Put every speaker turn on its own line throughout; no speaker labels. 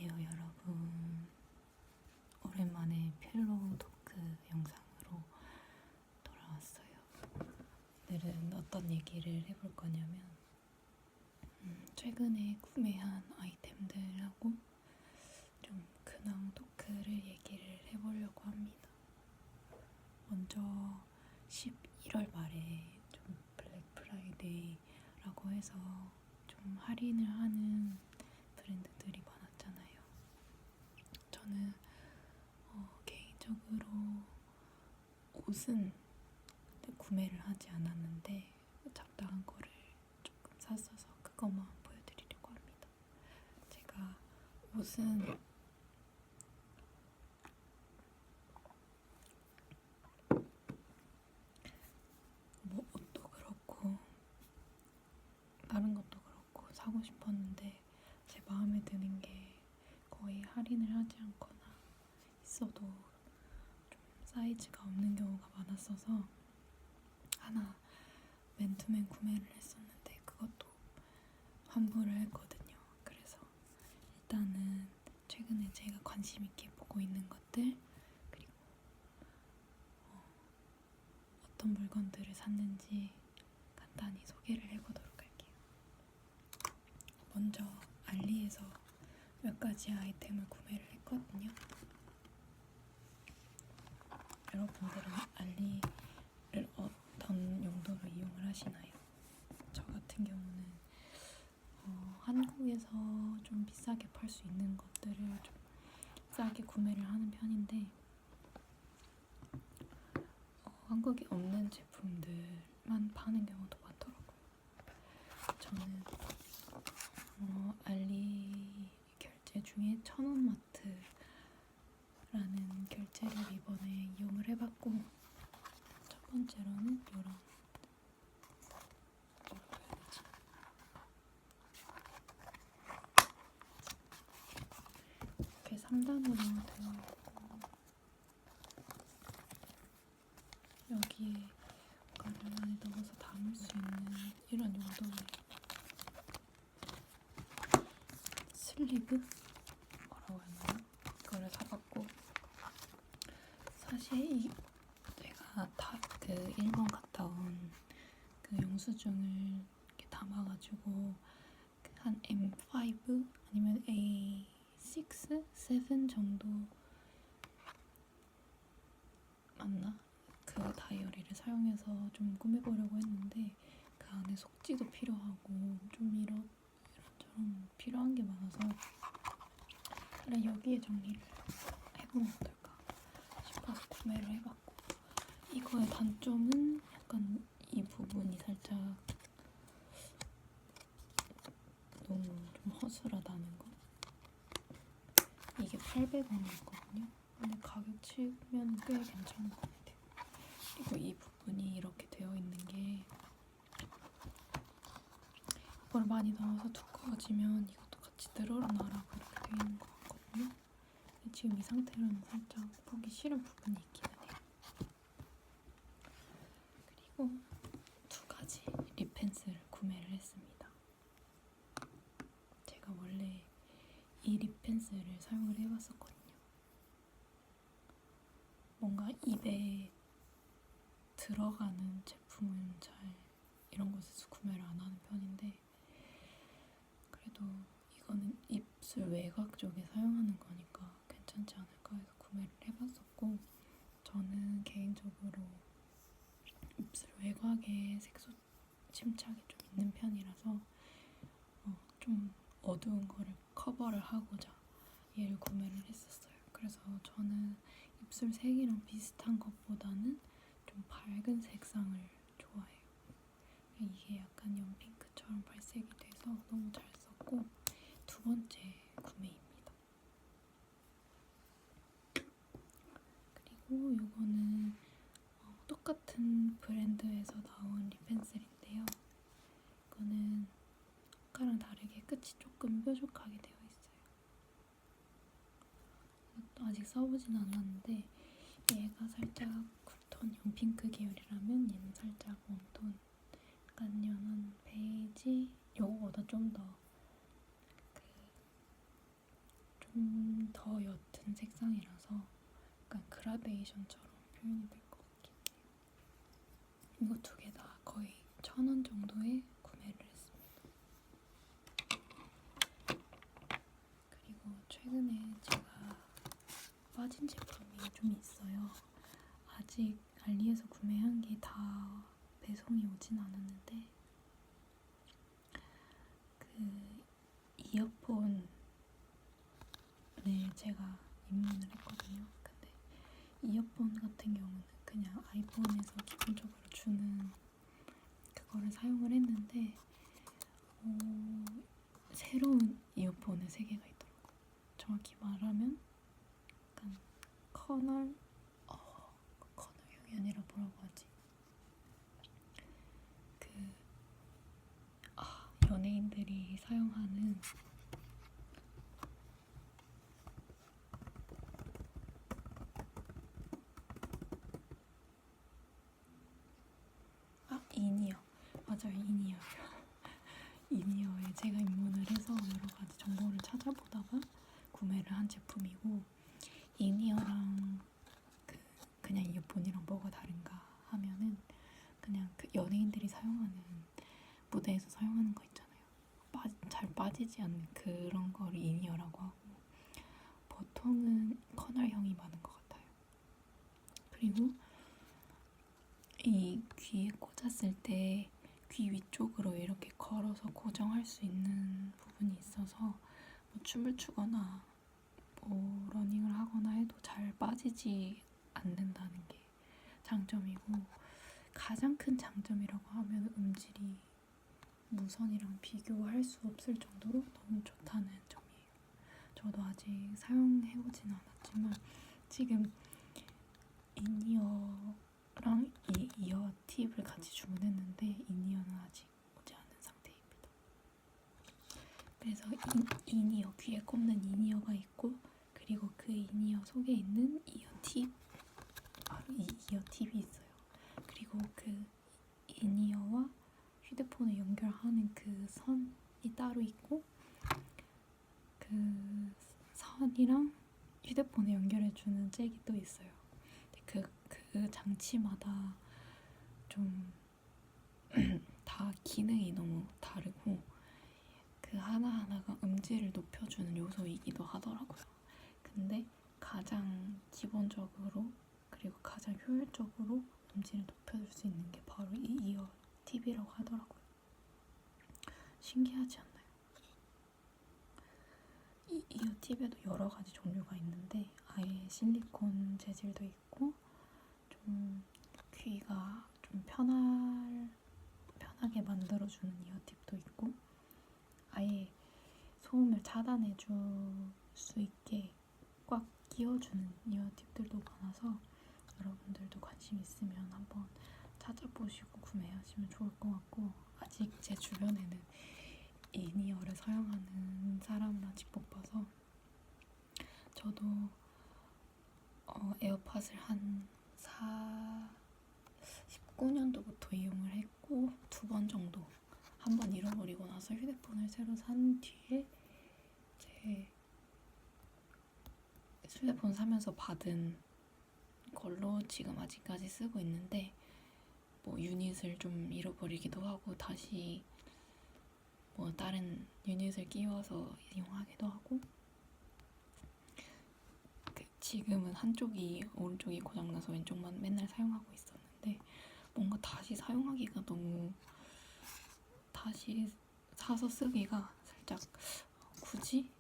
안녕하세요 여러분. 오랜만에 필로우 토크 영상으로 돌아왔어요. 오늘은 어떤 얘기를 해볼 거냐면 최근에 구매한 아이템들하고 좀 근황 토크를 얘기를 해보려고 합니다. 먼저 11월 말에 좀 블랙 프라이데이라고 해서 좀 할인을 하는 브랜드들이 많았잖아요. 저는 개인적으로 옷은 구매를 하지 않았는데 적당한 거를 조금 샀어서 그것만 보여드리려고 합니다. 제가 옷은 뭐 옷도 그렇고 다른 것도 그렇고 사고 싶었는데 제 마음에 드는 게 거의 할인을 하지 않거나 있어도 좀 사이즈가 없는 경우가 많았어서 하나 맨투맨 구매를 했었는데 그것도 환불을 했거든요. 그래서 일단은 최근에 제가 관심 있게 보고 있는 것들 그리고 어떤 물건들을 샀는지 간단히 소개를 해보도록 할게요. 먼저 알리에서 몇 가지 아이템을 구매를 했거든요. 여러분들은 알리를 어떤 용도로 이용을 하시나요? 저 같은 경우는 한국에서 좀 비싸게 팔 수 있는 것들을 좀 싸게 구매를 하는 편인데 한국에 없는 제품들만 파는 경우도 많더라고요. 저는 알리 결제 중에 천원마트라는 결제를 이번에 이용을 해봤고 첫 번째로는 이렇게 3단으로 되어 있고 여기에 뭔가를 안에 넣어서 담을 수 있는 이런 용도의 슬리브? 뭐라고 했나요? 이거를 사봤고 사실 제가 다 그 일본 갔다 온 그 영수증을 이렇게 담아가지고 한 M5 아니면 A6, 7 정도 맞나? 그 다이어리를 사용해서 좀 꾸며보려고 했는데 그 안에 속지도 필요하고 좀 이런저런 필요한 게 많아서 그래 여기에 정리를 해보면 어떨까 싶어서 구매를 해봤고 이거의 단점은 약간 이 부분이 살짝 너무 좀 허술하다는 거. 이게 800원이었거든요. 근데 가격 치면 꽤 괜찮은 것 같아요. 그리고 이 부분이 이렇게 되어 있는 게 이걸 많이 넣어서 두꺼워지면 이것도 같이 늘어나라고 이렇게 되어 있는 것 같거든요. 근데 지금 이 상태로는 살짝 보기 싫은 부분이 있기는 해요. 그리고 두 가지 립 펜슬을 구매를 했습니다. 제가 원래 이 립 펜슬을 사용을 해봤었거든요. 뭔가 입에 들어가는 제품은 잘 이런 곳에서 구매를 안 하는 편인데 그래도 이거는 입술 외곽 쪽에 사용하는 거니까 괜찮지 않을까 해서 구매를 해봤었고 저는 개인적으로 입술 외곽에 색소 침착이 좀 있는 편이라서 좀 어두운 거를 커버를 하고자 얘를 구매를 했었어요. 그래서 저는 입술 색이랑 비슷한 것보다는 좀 밝은 색상을 좋아해요. 이게 약간 연핑크처럼 발색이 돼서 너무 잘 썼고 두 번째 구매입니다. 그리고 이거는 똑같은 브랜드에서 나온 립 펜슬인데요. 이거는 아까랑 다르게 끝이 조금 뾰족하게 되어 있어요. 이것도 아직 써보진 않았는데 얘가 살짝 쿨톤 연핑크 계열이라면 얘는 살짝 웜톤 약간 연한 베이지 요거보다 좀 더 좀 같은 색상이라서 약간 그라데이션처럼 표현이 될 것 같긴 해요. 이거 두 개 다 거의 1,000원 정도에 구매를 했습니다. 그리고 최근에 제가 빠진 제품이 좀 있어요. 아직 알리에서 구매한 게 다 배송이 오진 않았는데 그 이어폰을 제가 입문을 했거든요. 근데 이어폰 같은 경우는 그냥 아이폰에서 기본적으로 주는 그거를 사용을 했는데 새로운 이어폰을 3개가 있더라고요. 정확히 말하면 약간 커널형이 아니라 뭐라고 하지? 연예인들이 사용하는 인이어. 맞아요, 인이어요. 인이어에 제가 입문을 해서 여러 가지 정보를 찾아보다가 구매를 한 제품이고, 인이어랑 그냥 이어폰이랑 뭐가 다른가 하면은 그냥 그 연예인들이 사용하는 무대에서 사용하는 거 있잖아요. 잘 빠지지 않는 그런 거를 인이어라고 하고, 보통은 커널형이 많은 것 같아요. 그리고 이 귀에 꽂았을 때 귀 위쪽으로 이렇게 걸어서 고정할 수 있는 부분이 있어서 뭐 춤을 추거나 뭐 러닝을 하거나 해도 잘 빠지지 않는다는 게 장점이고, 가장 큰 장점이라고 하면 음질이 무선이랑 비교할 수 없을 정도로 너무 좋다는 점이에요. 저도 아직 사용해보진 않았지만 지금 인이어랑 이 이어 팁을 같이 주문했는데 인이어는 아직 오지 않은 상태입니다. 그래서 인이어, 귀에 꼽는 인이어가 있고, 그리고 그 인이어 속에 있는 이어 팁, 바로 이 이어 팁이 있어요. 그리고 그 인이어와 휴대폰을 연결하는 그 선이 따로 있고, 그 선이랑 휴대폰에 연결해주는 잭이 또 있어요. 그 장치마다 좀 다 기능이 너무 다르고 그 하나하나가 음질을 높여주는 요소이기도 하더라고요. 근데 가장 기본적으로 그리고 가장 효율적으로 음질을 높여줄 수 있는 게 바로 이 이어 팁이라고 하더라고요. 신기하지 않나요? 이 이어 팁에도 여러 가지 종류가 있는데 아예 실리콘 재질도 있고 좀 귀가 좀 편하게 만들어주는 이어 팁도 있고, 아예 소음을 차단해줄 수 있게 꽉 끼워주는 이어 팁들도 많아서 여러분들도 관심 있으면 한번 찾아보시고 구매하시면 좋을 것 같고, 아직 제 주변에는 인이어를 사용하는 사람을 아직 못 봐서 저도 에어팟을 한 19년도부터 이용을 했고 2번 정도, 한 번 잃어버리고 나서 휴대폰을 새로 산 뒤에 제 휴대폰 사면서 받은 걸로 지금 아직까지 쓰고 있는데, 뭐 유닛을 좀 잃어버리기도 하고 다시 뭐 다른 유닛을 끼워서 이용하기도 하고, 지금은 한쪽이 오른쪽이 고장나서 왼쪽만 맨날 사용하고 있었는데 뭔가 다시 사용하기가 너무, 다시 사서 쓰기가 살짝 굳이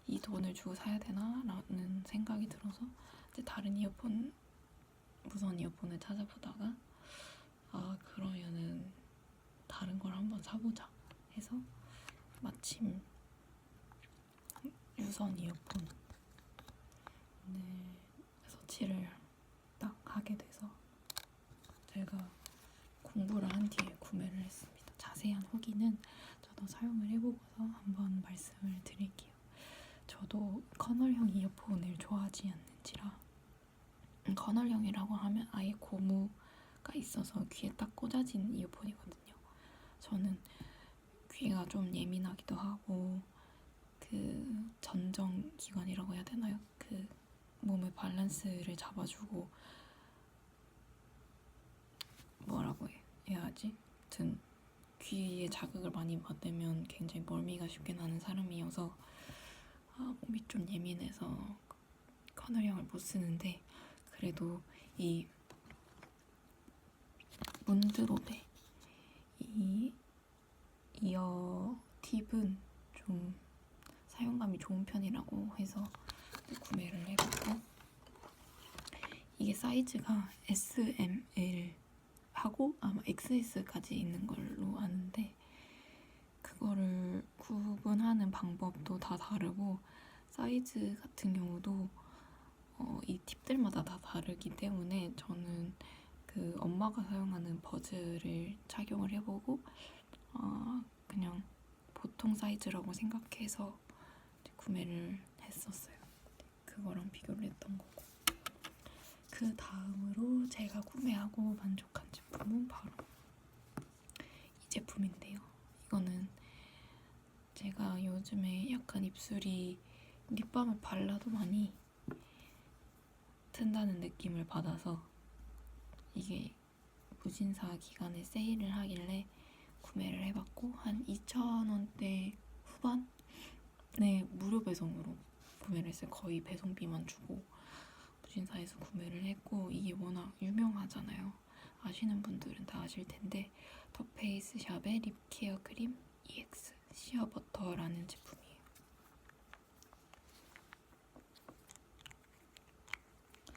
이 돈을 주고 사야 되나? 라는 생각이 들어서 이제 다른 이어폰, 무선 이어폰을 찾아보다가 그러면은 다른 걸 한번 사보자 해서 마침 유선 이어폰을 서치를 딱 하게 돼서 제가 공부를 한 뒤에 구매를 했습니다. 자세한 후기는 저도 사용을 해보고서 한번 말씀을 드릴게요. 저도 커널형 이어폰을 좋아하지 않는지라, 커널형이라고 하면 아예 고무가 있어서 귀에 딱 꽂아진 이어폰이거든요. 저는 귀가 좀 예민하기도 하고 그 전정기관이라고 해야 되나요? 그 몸의 밸런스를 잡아주고 뭐라고 해야 하지? 아무튼 귀에 자극을 많이 받으면 굉장히 멀미가 쉽게 나는 사람이어서 몸이 좀 예민해서 커널형을 못 쓰는데, 그래도 이 문드롭의 이 이어 팁은 좀 사용감이 좋은 편이라고 해서 구매를 해봤고, 이게 사이즈가 S, M, L 하고 아마 XS까지 있는 걸로 아는데, 그거를 구분하는 방법도 다 다르고 사이즈 같은 경우도 이 팁들마다 다 다르기 때문에 저는 그 엄마가 사용하는 버즈를 착용을 해보고 그냥 보통 사이즈라고 생각해서 구매를 했었어요. 그거랑 비교를 했던 거고, 그 다음으로 제가 구매하고 만족한 제품은 바로 이 제품인데요. 이거는 제가 요즘에 약간 입술이 립밤을 발라도 많이 튼다는 느낌을 받아서 이게 무신사 기간에 세일을 하길래 구매를 해봤고, 한 2,000원대 후반에 무료 배송으로 구매를 했어요. 거의 배송비만 주고 무신사에서 구매를 했고, 이게 워낙 유명하잖아요. 아시는 분들은 다 아실 텐데, 더 페이스 샵의 립케어 크림 EX 시어버터라는 제품이에요.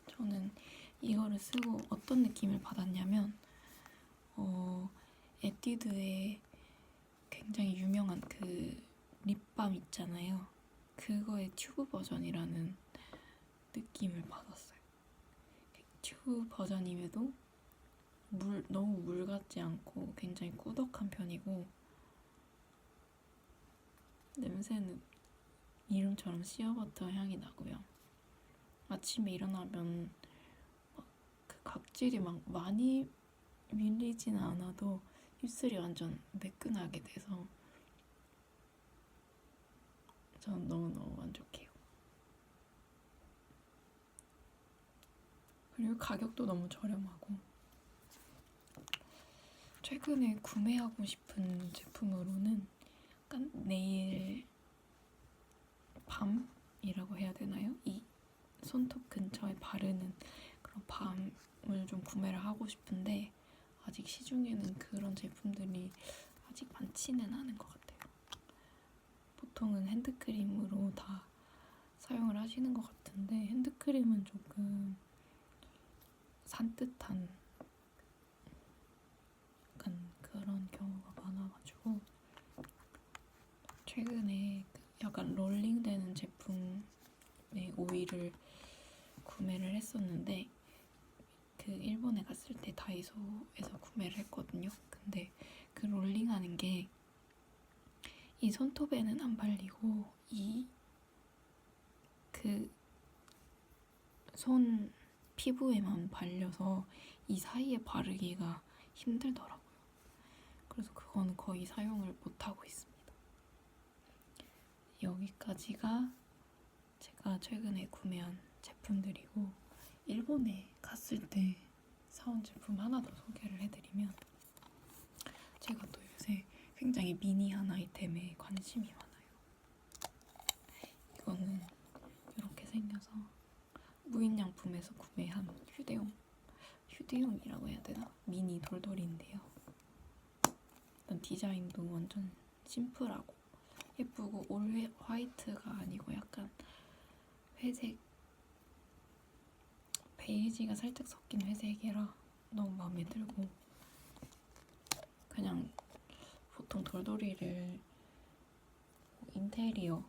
저는 이거를 쓰고 어떤 느낌을 받았냐면, 에뛰드의 굉장히 유명한 그 립밤 있잖아요. 그거의 튜브 버전이라는 느낌을 받았어요. 튜브 버전임에도 너무 물 같지 않고 굉장히 꾸덕한 편이고, 냄새는 이름처럼 시어버터 향이 나고요. 아침에 일어나면 그 각질이 막 많이 밀리지는 않아도 입술이 완전 매끈하게 돼서 저는 너무너무 만족해요. 그리고 가격도 너무 저렴하고, 최근에 구매하고 싶은 제품으로는 약간 네일 밤이라고 해야 되나요? 이 손톱 근처에 바르는 그런 밤을 좀 구매를 하고 싶은데, 아직 시중에는 그런 제품들이 아직 많지는 않은 것 같아요. 보통은 핸드크림으로 다 사용을 하시는 것 같은데, 핸드크림은 조금 산뜻한 약간 그런 경우가 많아가지고 최근에 약간 롤링되는 제품의 오일을 구매를 했었는데, 그 일본에 갔을 때 다이소에서 구매를 했거든요. 근데 그 롤링하는 게 이 손톱에는 안 발리고 이 그 손 피부에만 발려서 이 사이에 바르기가 힘들더라고요. 그래서 그거는 거의 사용을 못하고 있습니다. 여기까지가 제가 최근에 구매한 제품들이고, 일본에 갔을 때 사온 제품 하나 더 소개를 해드리면, 제가 또 요새 굉장히 미니한 아이템에 관심이 많아요. 이거는 이렇게 생겨서 무인양품에서 구매한 휴대용이라고 해야 되나? 미니 돌돌이인데요. 일단 디자인도 완전 심플하고 예쁘고, 올 화이트가 아니고 약간 회색, 베이지가 살짝 섞인 회색이라 너무 마음에 들고, 그냥 보통 돌돌이를 인테리어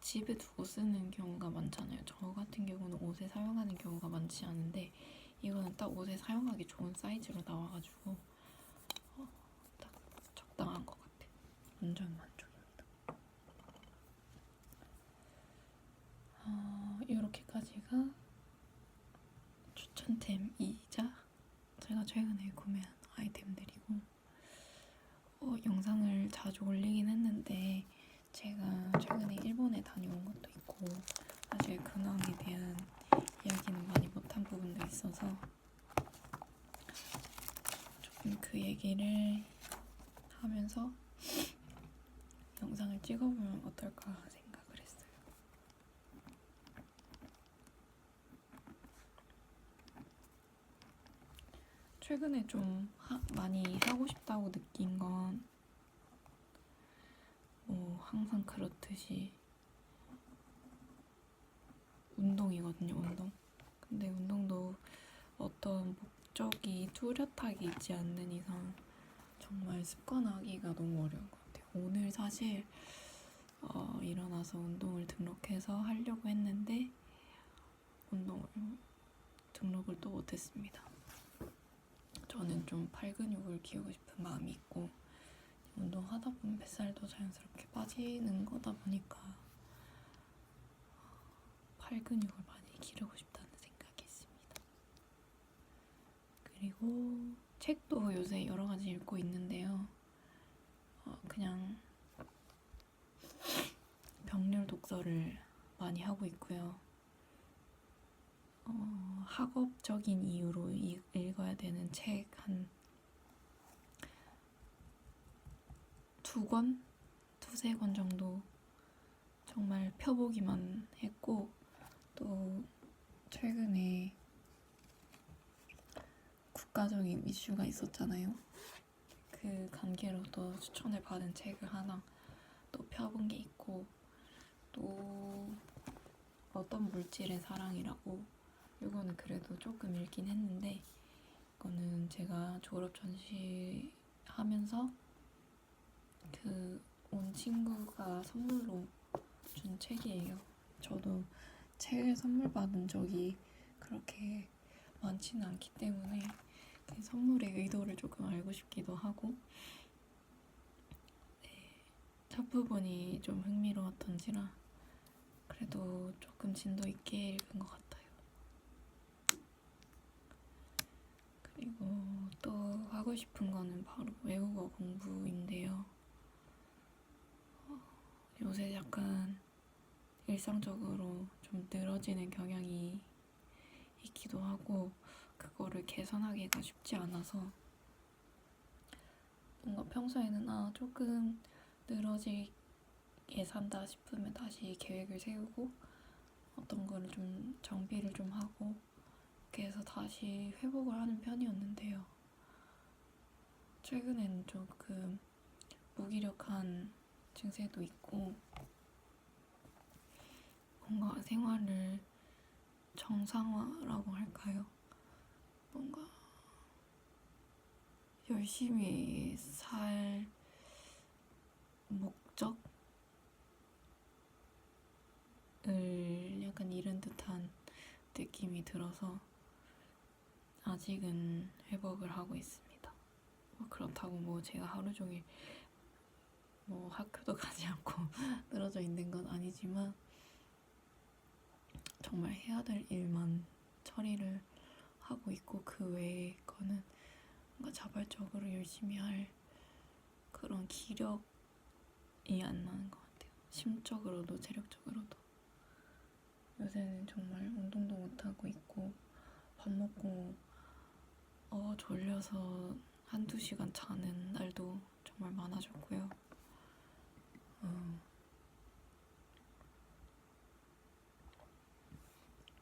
집에 두고 쓰는 경우가 많잖아요. 저 같은 경우는 옷에 사용하는 경우가 많지 않은데, 이거는 딱 옷에 사용하기 좋은 사이즈로 나와가지고 딱 적당한 것 같아요. 완전 만족입니다. 이렇게까지가 추천템이자 제가 최근에 구매한 아이템들이고, 영상을 자주 올리긴 했는데 제가 최근에 일본에 다녀온 것도 있고, 사실 근황에 대한 있어서 조금 그 얘기를 하면서 영상을 찍어보면 어떨까 생각을 했어요. 최근에 좀 많이 하고 싶다고 느낀 건 항상 그렇듯이 운동이거든요. 운동. 근데 운동도 어떤 목적이 뚜렷하게 있지 않는 이상 정말 습관화하기가 너무 어려운 것 같아요. 오늘 사실 일어나서 운동을 등록해서 하려고 했는데 등록을 또 못했습니다. 저는 좀 팔 근육을 키우고 싶은 마음이 있고 운동하다 보면 뱃살도 자연스럽게 빠지는 거다 보니까 팔 근육을 많이 기르고 싶다는 생각이 있습니다. 그리고 책도 요새 여러 가지 읽고 있는데요. 그냥 병렬 독서를 많이 하고 있고요. 학업적인 이유로 읽어야 되는 책 한 2권? 2-3권 정도 정말 펴보기만 했고, 또 최근에 국가적인 이슈가 있었잖아요. 그 관계로 또 추천을 받은 책을 하나 또 펴본 게 있고, 또 어떤 물질의 사랑이라고, 이거는 그래도 조금 읽긴 했는데, 이거는 제가 졸업 전시 하면서 온 친구가 선물로 준 책이에요. 저도 책을 선물 받은 적이 그렇게 많지는 않기 때문에 그 선물의 의도를 조금 알고 싶기도 하고, 첫 부분이 좀 흥미로웠던지라 그래도 조금 진도 있게 읽은 것 같아요. 그리고 또 하고 싶은 거는 바로 외국어 공부인데요. 요새 약간 일상적으로 좀 늘어지는 경향이 있기도 하고, 그거를 개선하기가 쉽지 않아서 뭔가 평소에는 조금 늘어지게 산다 싶으면 다시 계획을 세우고 어떤 거를 좀 정비를 좀 하고 이렇게 해서 다시 회복을 하는 편이었는데요. 최근에는 조금 무기력한 증세도 있고 뭔가 생활을 정상화라고 할까요? 뭔가 열심히 살 목적을 약간 잃은 듯한 느낌이 들어서 아직은 회복을 하고 있습니다. 그렇다고 제가 하루 종일 학교도 가지 않고 늘어져 있는 건 아니지만 정말 해야 될 일만 처리를 하고 있고, 그 외의 거는 뭔가 자발적으로 열심히 할 그런 기력이 안 나는 것 같아요. 심적으로도 체력적으로도. 요새는 정말 운동도 못하고 있고 밥 먹고 졸려서 1-2시간 자는 날도 정말 많아졌고요.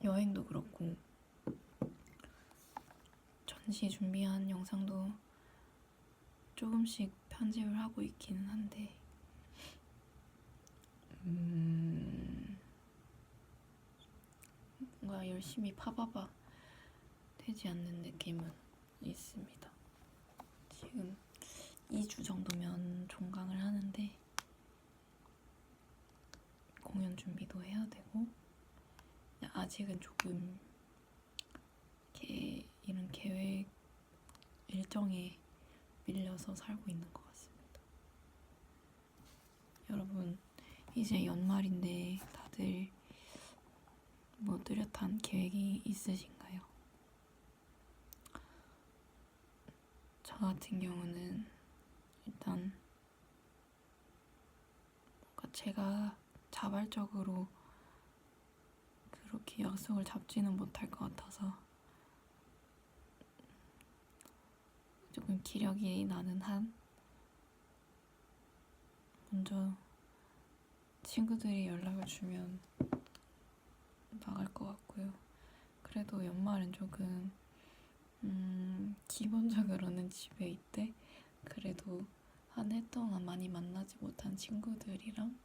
여행도 그렇고 전시 준비한 영상도 조금씩 편집을 하고 있기는 한데 뭔가 열심히 파봐봐 되지 않는 느낌은 있습니다. 지금 2주 정도면 종강을 하는데 공연 준비도 해야 되고 아직은 조금 이런 계획 일정에 밀려서 살고 있는 것 같습니다. 여러분, 이제 연말인데 다들 뚜렷한 계획이 있으신가요? 저 같은 경우는 일단 뭔가 제가 자발적으로 그렇게 약속을 잡지는 못할 것 같아서 조금 기력이 나는 한 먼저 친구들이 연락을 주면 나갈 것 같고요. 그래도 연말은 조금 기본적으로는 집에 있되 그래도 한 해 동안 많이 만나지 못한 친구들이랑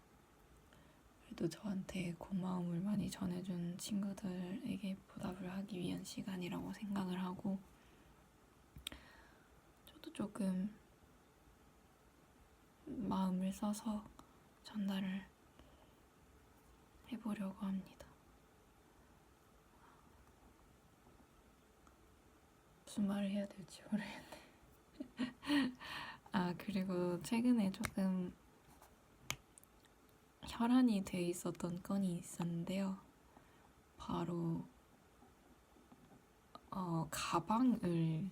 그래도 저한테 고마움을 많이 전해준 친구들에게 보답을 하기 위한 시간이라고 생각을 하고 저도 조금 마음을 써서 전달을 해보려고 합니다. 무슨 말을 해야 될지 모르겠네. 그리고 최근에 조금 혈안이 돼 있었던 건이 있었는데요. 바로 가방을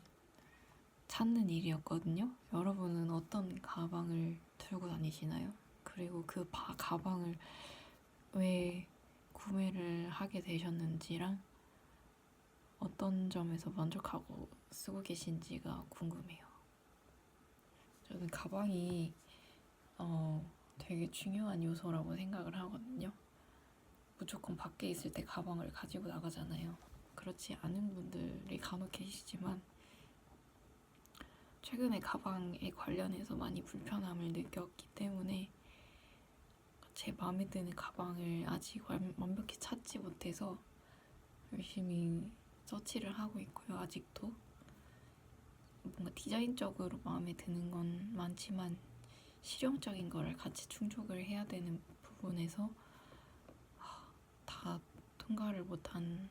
찾는 일이었거든요. 여러분은 어떤 가방을 들고 다니시나요? 그리고 그 가방을 왜 구매를 하게 되셨는지랑 어떤 점에서 만족하고 쓰고 계신지가 궁금해요. 저는 가방이 되게 중요한 요소라고 생각을 하거든요. 무조건 밖에 있을 때 가방을 가지고 나가잖아요. 그렇지 않은 분들이 간혹 계시지만 최근에 가방에 관련해서 많이 불편함을 느꼈기 때문에 제 마음에 드는 가방을 아직 완벽히 찾지 못해서 열심히 서치를 하고 있고요. 아직도 뭔가 디자인적으로 마음에 드는 건 많지만 실용적인 거를 같이 충족을 해야 되는 부분에서 다 통과를 못한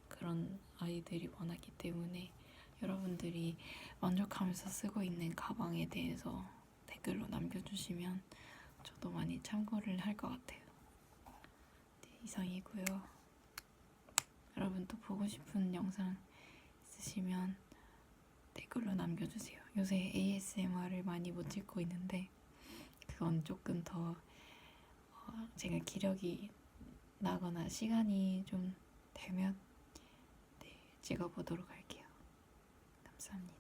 그런 아이들이 많았기 때문에 여러분들이 만족하면서 쓰고 있는 가방에 대해서 댓글로 남겨주시면 저도 많이 참고를 할 것 같아요. 네, 이상이고요. 여러분 또 보고 싶은 영상 있으시면 댓글로 남겨주세요. 요새 ASMR을 많이 못 찍고 있는데 그건 조금 더 제가 기력이 나거나 시간이 좀 되면 찍어보도록 할게요. 감사합니다.